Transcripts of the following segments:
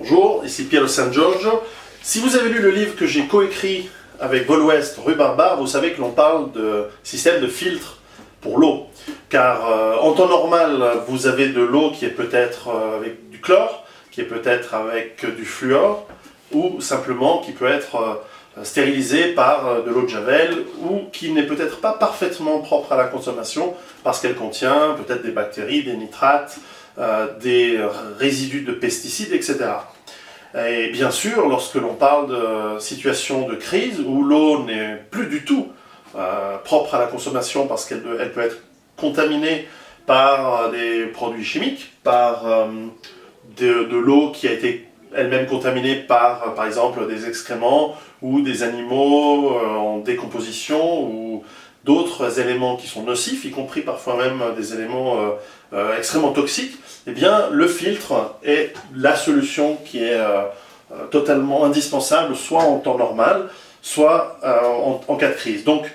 Bonjour, ici Piero San Giorgio. Si vous avez lu le livre que j'ai coécrit avec Vol Ouest, Rue Barbare, vous savez que l'on parle de système de filtre pour l'eau. Car en temps normal, vous avez de l'eau qui est peut-être avec du chlore, qui est peut-être avec du fluor, ou simplement qui peut être stérilisée par de l'eau de Javel, ou qui n'est peut-être pas parfaitement propre à la consommation, parce qu'elle contient peut-être des bactéries, des nitrates, des résidus de pesticides, etc. Et bien sûr, lorsque l'on parle de situation de crise où l'eau n'est plus du tout propre à la consommation parce qu'elle peut être contaminée par des produits chimiques, par de l'eau qui a été elle-même contaminée par exemple des excréments ou des animaux en décomposition ou d'autres éléments qui sont nocifs, y compris parfois même des éléments extrêmement toxiques, eh bien le filtre est la solution qui est totalement indispensable, soit en temps normal, soit en cas de crise. Donc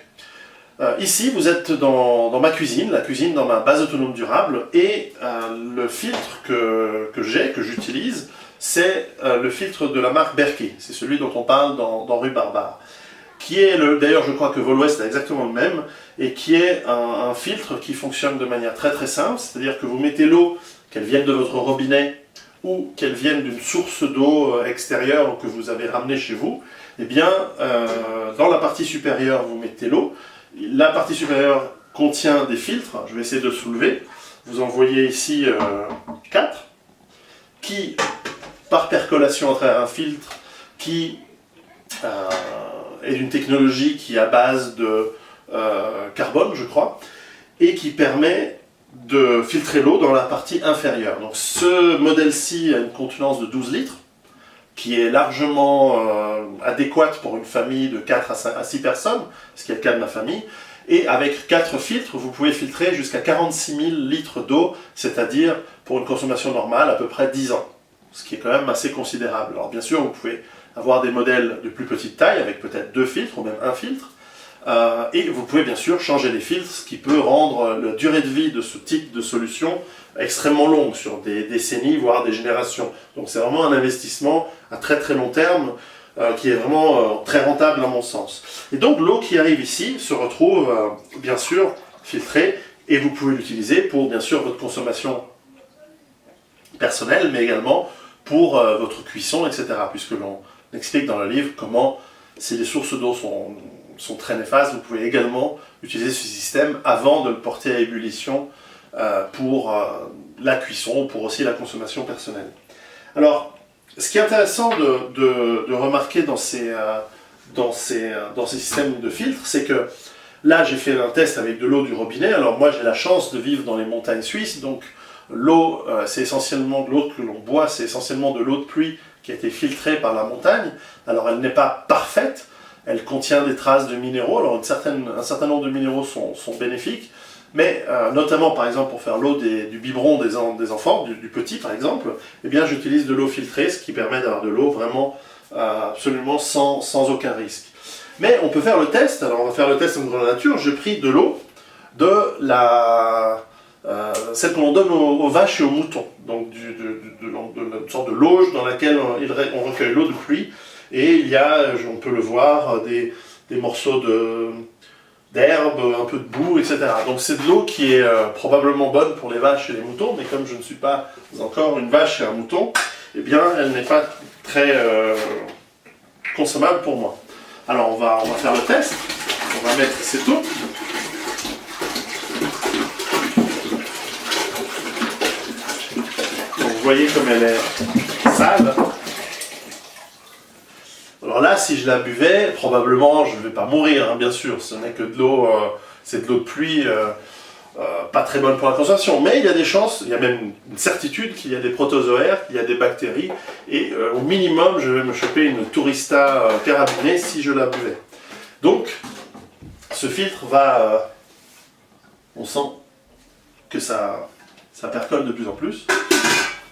ici vous êtes dans ma cuisine, la cuisine dans ma base autonome durable, et le filtre que j'utilise, c'est le filtre de la marque Berkey, c'est celui dont on parle dans Rue Barbare, qui est, d'ailleurs je crois que Vol Ouest a exactement le même, et qui est un filtre qui fonctionne de manière très très simple, c'est-à-dire que vous mettez l'eau, qu'elle vienne de votre robinet, ou qu'elle vienne d'une source d'eau extérieure que vous avez ramenée chez vous, eh bien dans la partie supérieure vous mettez l'eau, la partie supérieure contient des filtres, je vais essayer de le soulever, vous en voyez ici 4, qui par percolation à travers un filtre qui est d'une technologie qui est à base de carbone, je crois, et qui permet de filtrer l'eau dans la partie inférieure. Donc ce modèle-ci a une contenance de 12 litres, qui est largement adéquate pour une famille de 4 à 6 personnes, ce qui est le cas de ma famille, et avec 4 filtres, vous pouvez filtrer jusqu'à 46 000 litres d'eau, c'est-à-dire pour une consommation normale à peu près 10 ans, ce qui est quand même assez considérable. Alors bien sûr, vous pouvez avoir des modèles de plus petite taille, avec peut-être 2 filtres, ou même un filtre, et vous pouvez bien sûr changer les filtres, ce qui peut rendre la durée de vie de ce type de solution extrêmement longue, sur des décennies, voire des générations. Donc c'est vraiment un investissement à très très long terme, qui est vraiment très rentable à mon sens. Et donc l'eau qui arrive ici se retrouve bien sûr filtrée, et vous pouvez l'utiliser pour bien sûr votre consommation personnelle, mais également pour votre cuisson, etc. Puisque l'on explique dans le livre comment, si les sources d'eau sont très néfastes, vous pouvez également utiliser ce système avant de le porter à ébullition pour la cuisson, pour aussi la consommation personnelle. Alors, ce qui est intéressant de remarquer dans ces systèmes de filtres, c'est que là j'ai fait un test avec de l'eau du robinet. Alors moi j'ai la chance de vivre dans les montagnes suisses, donc l'eau, c'est essentiellement de l'eau que l'on boit, c'est essentiellement de l'eau de pluie qui a été filtrée par la montagne. Alors elle n'est pas parfaite, elle contient des traces de minéraux, alors un certain nombre de minéraux sont bénéfiques, mais notamment par exemple pour faire l'eau du biberon des enfants, du petit par exemple, eh bien j'utilise de l'eau filtrée, ce qui permet d'avoir de l'eau vraiment absolument sans aucun risque. Mais on peut faire le test, alors on va faire le test dans la nature. J'ai pris de l'eau de celle que l'on donne aux vaches et aux moutons, donc une sorte de lauge dans laquelle on recueille l'eau de pluie, et il y a, on peut le voir, des morceaux d'herbe, un peu de boue, etc. Donc c'est de l'eau qui est probablement bonne pour les vaches et les moutons, mais comme je ne suis pas encore une vache et un mouton, eh bien elle n'est pas très consommable pour moi. Alors on va faire le test, on va mettre cette eau. Donc vous voyez comme elle est sale. Alors là, si je la buvais, probablement je ne vais pas mourir, hein, bien sûr, ce n'est que de l'eau, c'est de l'eau de pluie, pas très bonne pour la consommation, mais il y a des chances, il y a même une certitude qu'il y a des protozoaires, qu'il y a des bactéries, et au minimum je vais me choper une Tourista carabinée si je la buvais. Donc, ce filtre va, on sent que ça percole de plus en plus.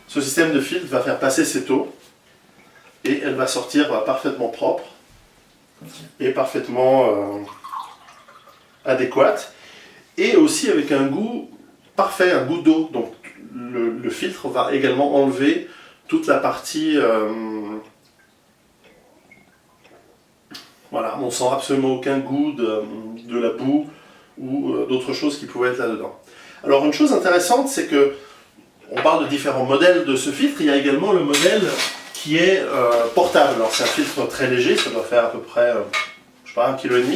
Ce système de filtre va faire passer cette eau, et elle va sortir parfaitement propre et parfaitement adéquate, et aussi avec un goût parfait, un goût d'eau. Donc le filtre va également enlever toute la partie... voilà, on sent absolument aucun goût de la boue ou d'autres choses qui pouvaient être là-dedans. Alors une chose intéressante, c'est que on parle de différents modèles de ce filtre, il y a également le modèle qui est portable. Alors c'est un filtre très léger, ça doit faire à peu près, je sais pas, 1,5 kg.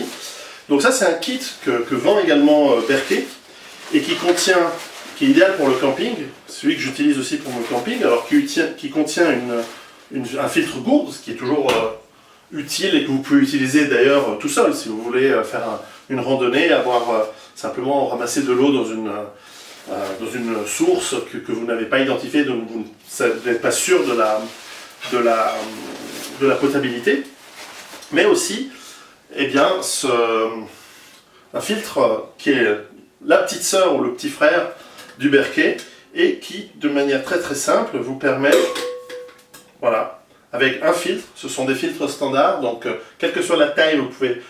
Donc ça c'est un kit que vend également Berkey et qui est idéal pour le camping, celui que j'utilise aussi pour mon camping, alors qui contient un filtre gourde, ce qui est toujours utile et que vous pouvez utiliser d'ailleurs tout seul si vous voulez faire une randonnée, simplement ramasser de l'eau dans une source que vous n'avez pas identifiée, donc vous n'êtes pas sûr de la potabilité, mais aussi eh bien, un filtre qui est la petite sœur ou le petit frère du Berkey et qui, de manière très très simple, vous permet, voilà, avec un filtre, ce sont des filtres standards, donc quelle que soit la taille, vous pouvez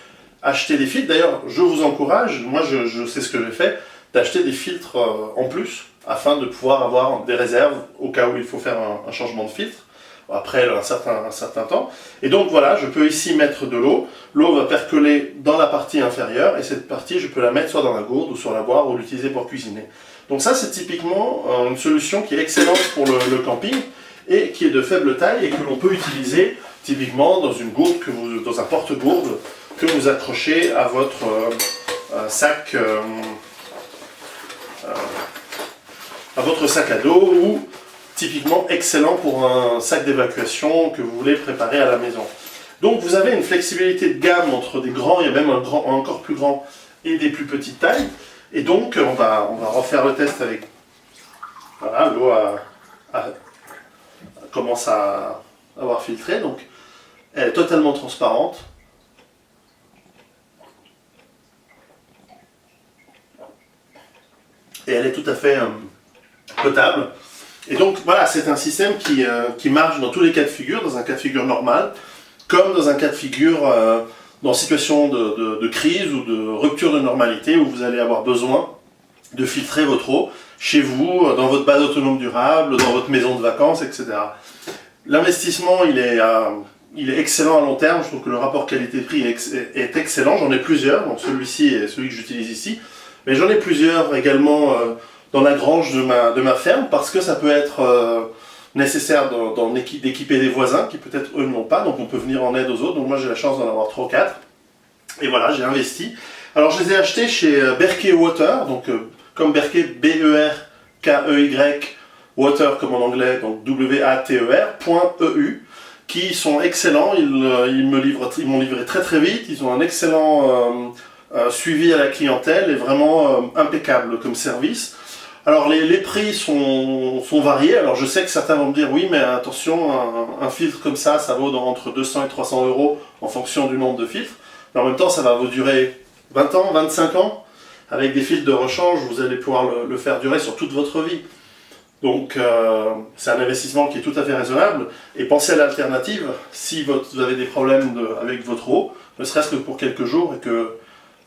acheter des filtres. D'ailleurs, je vous encourage, moi je sais ce que j'ai fait, d'acheter des filtres en plus, afin de pouvoir avoir des réserves au cas où il faut faire un changement de filtre, après un certain temps. Et donc voilà, je peux ici mettre de l'eau, l'eau va percoler dans la partie inférieure, et cette partie, je peux la mettre soit dans la gourde, ou sur la boire, ou l'utiliser pour cuisiner. Donc ça, c'est typiquement une solution qui est excellente pour le camping, et qui est de faible taille, et que l'on peut utiliser typiquement dans une gourde, dans un porte-gourde, que vous accrochez à votre sac à dos, ou typiquement excellent pour un sac d'évacuation que vous voulez préparer à la maison. Donc vous avez une flexibilité de gamme entre des grands, il y a même un encore plus grand, et des plus petites tailles. Et donc on va refaire le test avec... Voilà, l'eau commence à avoir filtré, donc elle est totalement transparente. Et elle est tout à fait potable. Et donc voilà, c'est un système qui marche dans tous les cas de figure, dans un cas de figure normal, comme dans un cas de figure dans situation de crise ou de rupture de normalité, où vous allez avoir besoin de filtrer votre eau chez vous, dans votre base autonome durable, dans votre maison de vacances, etc. L'investissement, il est excellent à long terme. Je trouve que le rapport qualité-prix est excellent. J'en ai plusieurs, donc celui-ci est celui que j'utilise ici, mais j'en ai plusieurs également dans la grange de ma ferme, parce que ça peut être nécessaire d'équiper des voisins qui peut-être eux ne l'ont pas, donc on peut venir en aide aux autres. Donc moi j'ai la chance d'en avoir 3 ou 4, et voilà, j'ai investi. Alors je les ai achetés chez Berkey Water, donc comme Berkey, B-E-R-K-E-Y, Water comme en anglais, donc W-A-T-E-R.eu, qui sont excellents. Ils m'ont livré très très vite, ils ont un excellent suivi à la clientèle et vraiment impeccable comme service. Alors les prix sont variés. Alors je sais que certains vont me dire oui, mais attention, un filtre comme ça vaut entre 200 et 300 euros en fonction du nombre de filtres. Mais en même temps, ça va vous durer 20 ans, 25 ans. Avec des filtres de rechange, vous allez pouvoir le faire durer sur toute votre vie. Donc c'est un investissement qui est tout à fait raisonnable. Et pensez à l'alternative, si vous avez des problèmes avec votre eau, ne serait-ce que pour quelques jours, et que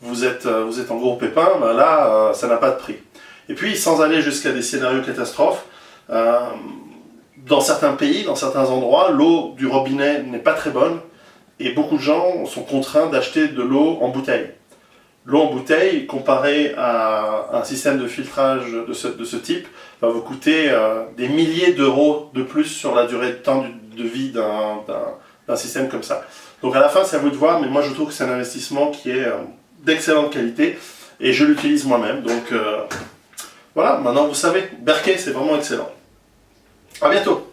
vous êtes en gros pépin, ben là, ça n'a pas de prix. Et puis, sans aller jusqu'à des scénarios catastrophes, dans certains pays, dans certains endroits, l'eau du robinet n'est pas très bonne, et beaucoup de gens sont contraints d'acheter de l'eau en bouteille. L'eau en bouteille, comparée à un système de filtrage de ce type, va vous coûter des milliers d'euros de plus sur la durée de temps de vie d'un système comme ça. Donc à la fin, c'est à vous de voir, mais moi je trouve que c'est un investissement qui est d'excellente qualité, et je l'utilise moi-même. Donc voilà, maintenant vous savez, Berkey, c'est vraiment excellent. À bientôt.